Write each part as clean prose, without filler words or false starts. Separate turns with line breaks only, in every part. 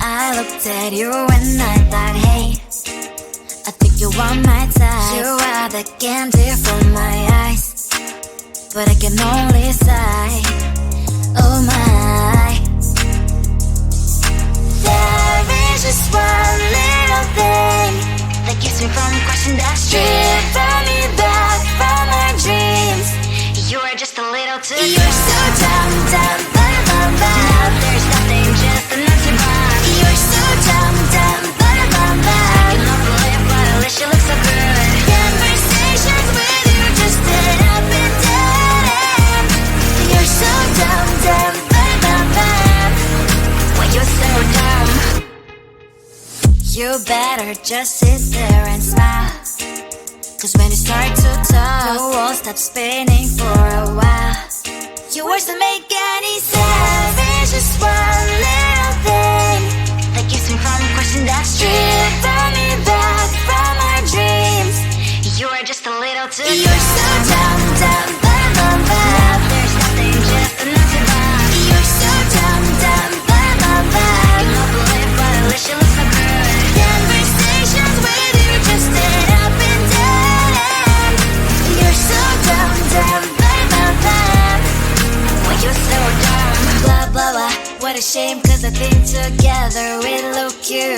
I looked at you and I thought, hey, I think you want my type. You are the candy from my eyes, but I can only sigh, oh my. There is just one little thing that keeps me from crossing that street. Drive me back from my dreams. You are just a little too close. You're so dumb, dumb, ba-da-bum-bum. Now there's nothing, just an empty bomb. You're so dumb, dumb, ba-da-bum-bum. I cannot believe, but at least you look so good. Conversations with you just end up in dead end. You're so dumb, dumb, ba-da-bum-bum. When you're so dumb, you better just sit there and smile. Cause when you start to talk, the world stops spinning for a while. Your words don't make any sense. There's just one little thing that keeps me from crossing that street. Pull me back from our dreams. You are just a little too close. You're so dumb, dumb, ba-da-bum-bum. Now there's nothing, just an empty bomb. You're so dumb, dumb, ba-da-bum-bum. I cannot believe, but at least you look so good. Conversations with you just end up in dead end. You're so dumb, dumb, ba-da-bum-bum. When you're so dumb, blah, blah, blah. What a shame, cause I think together we look cute.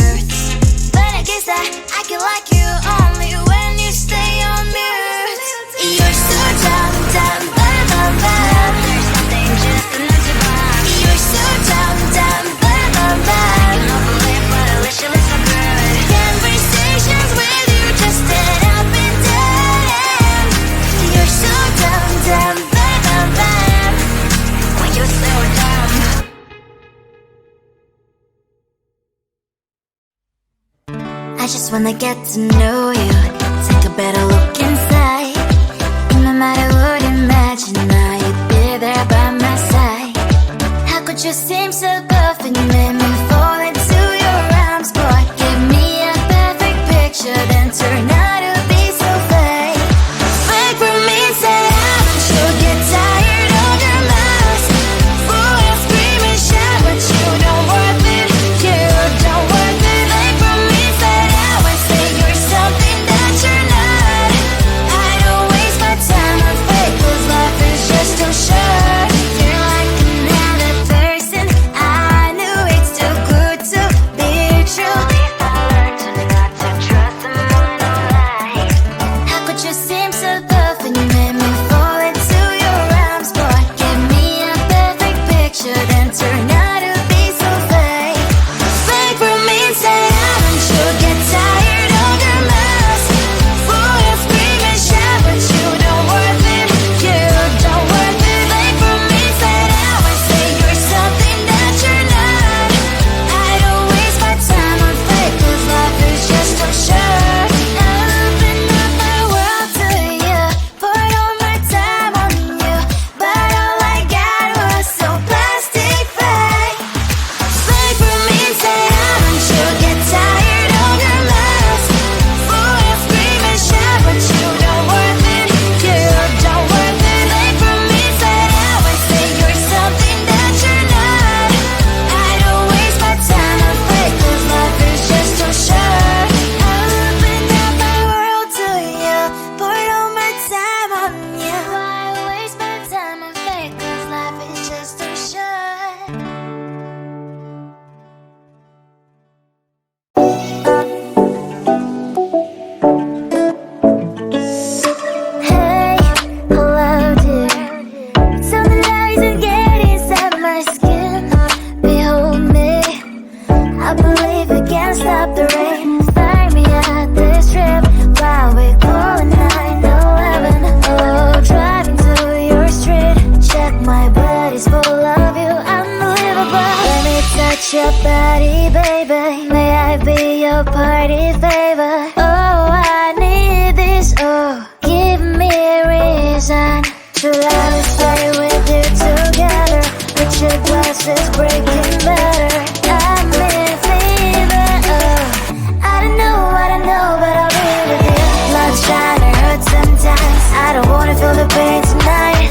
But I guess that I can like you only when you stay on mute. You're so dumb, dumb, ba-da-bum-bum. There's nothing, just an empty bomb. You're so dumb, dumb, ba-da-bum-bum. I cannot believe, but at least you look so good. Conversations with you just end up in dead end. You're so dumb, dumb, ba-da-bum-bum. When you're so dumb. I just wanna get to know you, take a better look inside. No matter what, imagine now you'd be there by my side. How could you seem so tough and you made me fall into your arms, boy? Give me a perfect picture, then turn out to be so fake. Fake for me, say haven't you get tired of your lies? Fool and scream and shout, but you don't worth it, you don't worth it. Fake for me, say I would say you're something that you're not. I don't waste my time on fake, cause life is just too short. You're like another person, I knew it's too good to be true. I learned to not to trust someone online. How could you seem so tough and you made me fall into your arms, boy? Give me a perfect picture, then turn out to be so fake. Fake for me, say haven't you get tired of your lies? Fool and scream and shout, but you don't worth it, you don't worth it. Fake for me, say I would say you're something that you're not. I don't waste my time on fake, cause life is just too short. I open up my world to you, poured all my time on you, but all I got was so plastic fake. Fake for me, say haven't you get tired of your lies? Fool and scream and shout, but you don't worth it, you don't worth it. Fake for me, say I would say you're something that you're not. I don't waste my time on fake, cause life is just too short. I opened up my world to you, poured all my time on you. Why waste my time on fake, cause life is just too short. Hey, hello dear. Something that isn't getting inside my skin. Behold me, I believe we can stop the rain. Start me at this trip while we call 911. Oh, driving to your street. Check my body's full of you, unbelievable. Let me touch your body, baby. May I be your party favor? Oh, I need this. Oh, give me a reason to let me stay with you together. With your glasses breaking better. I'm in fever. Oh, I don't know, but I'll be with you. Love's trying to hurt sometimes. I don't wanna feel the pain tonight.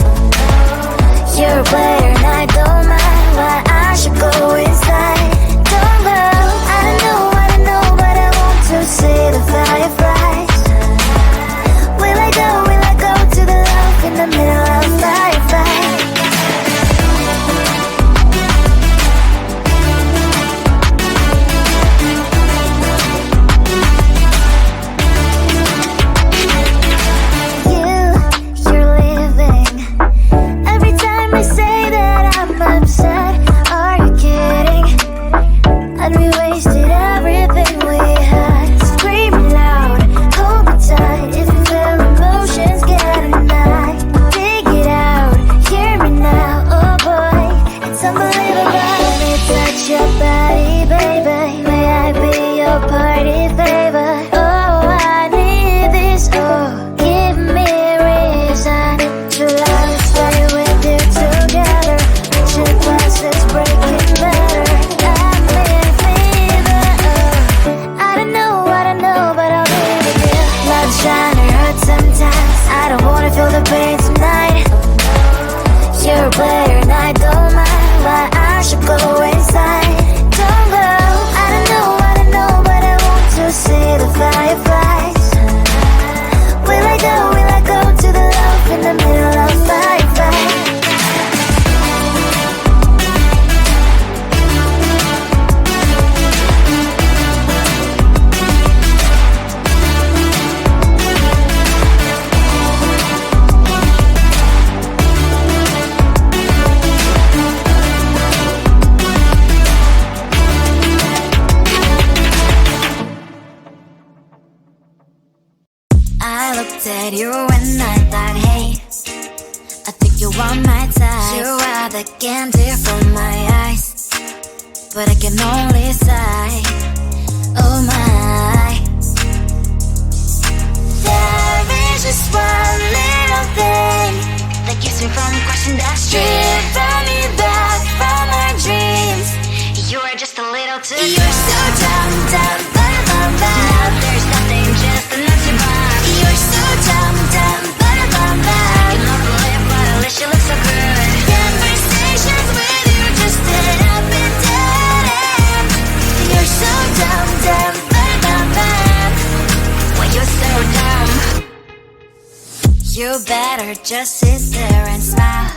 You're a player and I don't mind. Why I should go inside. Don't love looked at you and I thought, hey, I think you want my type. You are the candy from my eyes, but I can only sigh, oh my. There is just one little thing that keeps me from crossing that street. Drive me back from my dreams. You are just a little too You're so dumb, dumb, ba-da-bum-bum. Now there's nothing, just an empty box. You're so dumb, dumb, ba-da-bum-bum. I cannot believe but at least you look so good. Conversations with you just end up in dead end. You're so dumb, dumb, ba-da-bum-bum. When you're so dumb, you better just sit there and smile.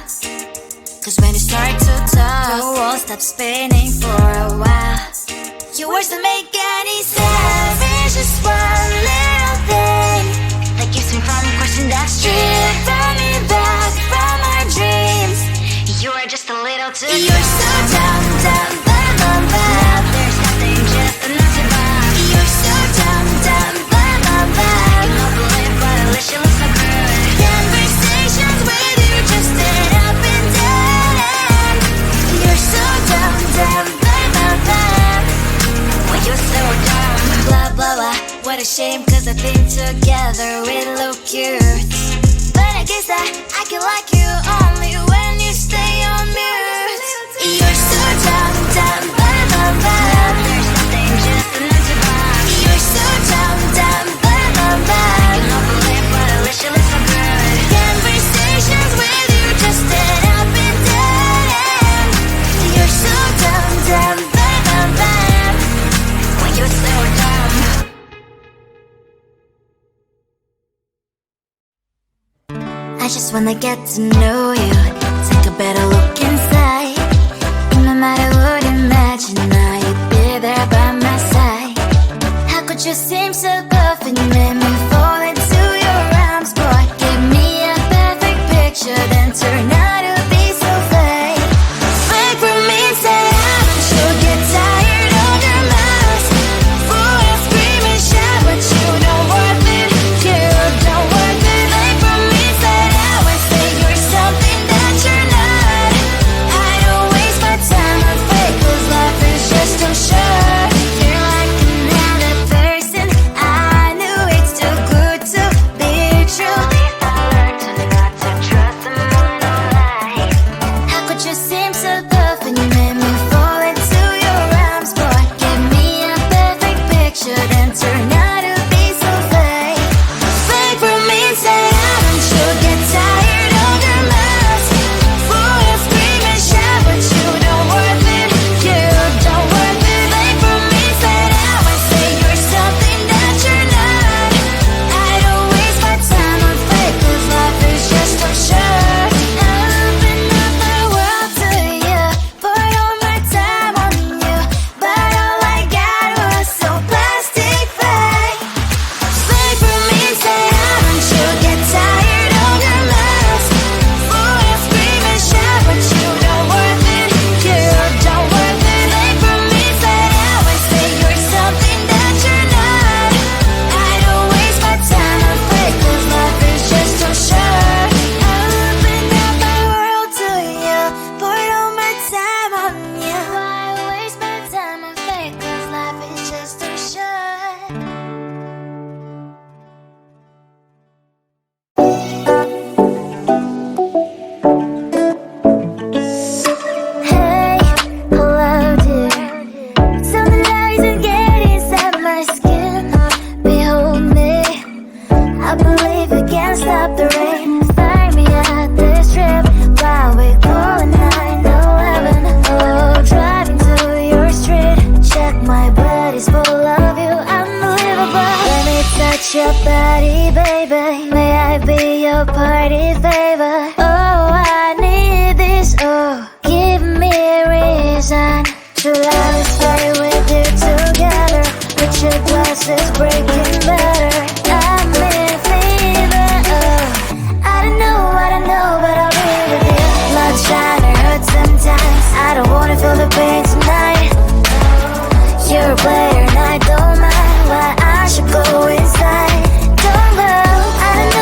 Cause when you start to talk, the world stops spinning for a while. Your words don't make any sense. There's just one little thing that keeps me from crossing that street. Drive me back from my dreams. You are just a little too You're so dumb, dumb, ba-da-bum-bum. Now there's nothing, just an empty box. You're so dumb, dumb, ba-da-bum-bum. I cannot believe but at least you look so good. Conversations with you just end up in dead end. You're so dumb, dumb, ba-da-bum-bum. When you're so dumb, blah, blah, blah. What a shame, cause I think together we look cute. But I guess I can like you only when you stay on mute. You're so dumb, dumb, ba-da-bum-bum. There's nothing, just an empty box. You're so dumb, dumb, ba-da-bum-bum. I cannot believe but at least you look so good. Conversations with you just end up in dead end. You're so dumb, dumb, ba-da-bum-bum. When you're so dumb. I just wanna get to know you, take a better look inside. No matter what, imagine now you'd be there by my side. How could you seem so good when you made me fall into your arms, boy? Give me a perfect picture, then turn out to be so fake. Fake for me, say haven't you get tired of your lies? Fool and scream and shout, but you don't worth it. You don't worth it. Fake for me, say out and say you're something that you're not. I don't waste my time on fake, cause life is just too short. You're like another person, I knew it's too good to be true. I learned to not to trust someone online. How could you seem so good when you made me fall into your arms, boy? Give me a perfect picture, then turn out to be so fake. Fake for me, say haven't you get tired of your lies? Fool and scream and shout, but you don't worth it. You don't worth it. Fake for me, say out and say you're something that you're not. I don't waste my time on fake, cause life is just too short. Open up my world to you, poured all my time on you, but all I got was so plastic fake. Fake for me, say haven't you get tired of your lies? Fool and scream and shout, but you don't worth it. You don't worth it. Fake for me, say out and say you're something that you're not. I don't waste my time on fake, cause life is just too short. Open up my world to you, poured all my time on you. Why waste my time on fake, cause life is just too short. Hey, hello dear. Something that isn't getting inside my skin. Behold me, I believe we can stop the rain. Find me at this trip while we calling 911. Oh, driving to your street. Check my body's full of you, unbelievable. Let me touch your body, baby. May I be your party favor? Oh, I need this. Oh, give me a reason to let us play with you together. Put your glasses breaking better. I'm in fever. Oh, I don't know, but I'll be with you. Love trying to hurt sometimes. I don't wanna feel the pain tonight. You're a player and I don't mind why I should go inside. Don't go. I don't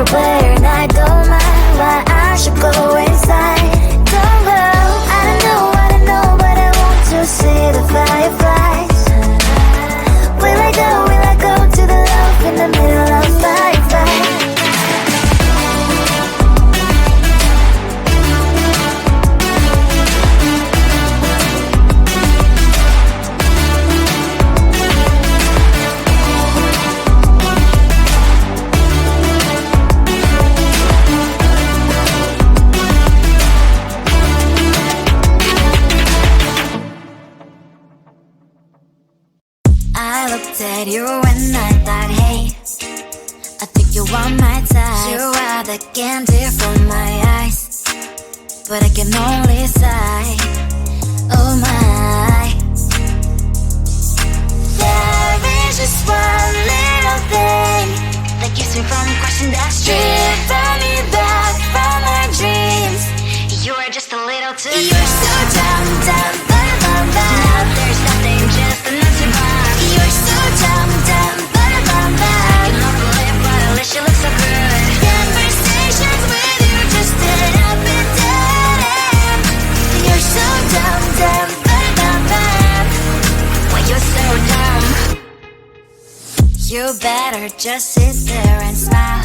role player and I don't mind why I should go inside. Don't go, I don't know, but I want to see the fireflies. Will I go to the love in the middle of fireflies? I looked at you and I thought, hey, I think you are my type. You are the candy from my eyes, but I can only sigh. Oh my, there is just one little thing that keeps me from crossing that street. Drive me back from my dreams. You are just a little too You're so dumb, dumb, dumb, dumb, dumb. Now there's nothing, just enough to buy. You're so dumb, dumb, dumb, dumb, dumb. You don't believe, but at least you look so good. Conversations with you just dead up and dead. You're so dumb, dumb, dumb, dumb, dumb. Why you're so dumb? You better just sit there and smile,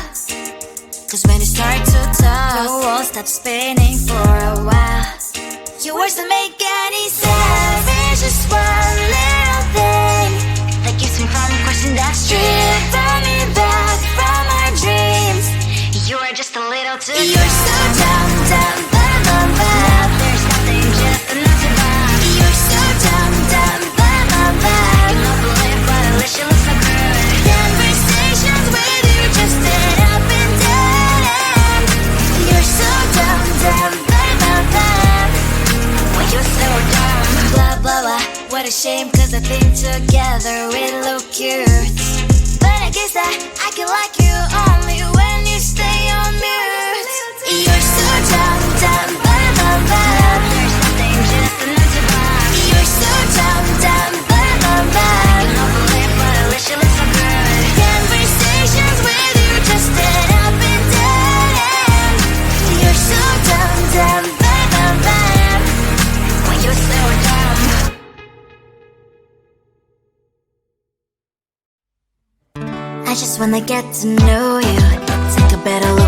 'cause when you start to talk, the world stops spinning for a while. Your words don't make any sense. There's just one little thing that keeps me from crossing that street. Drive me back from my dreams. You are just a little too You're so dumb, dumb, dumb, dumb, dumb. There's nothing, just enough to buy. You're so dumb, dumb, dumb, dumb, dumb. You don't believe, but at least you look so good. Conversations with you just dead up and dead. You're so dumb, dumb, dumb, dumb, dumb. Why you're so dumb? Blah, blah, blah. What a shame, 'cause I think together we look cute. But I guess I can like you only when you stay on mute. You're so dumb, dumb, dumb, dumb, dumb. There's nothing, just enough to buy. You're so dumb, dumb, dumb, dumb, dumb. You don't believe, but at least you look so good. Conversations with you just dead up and dead. You're so dumb, dumb, dumb, dumb, dumb. Why you're so dumb? I just wanna get to know you, take a better look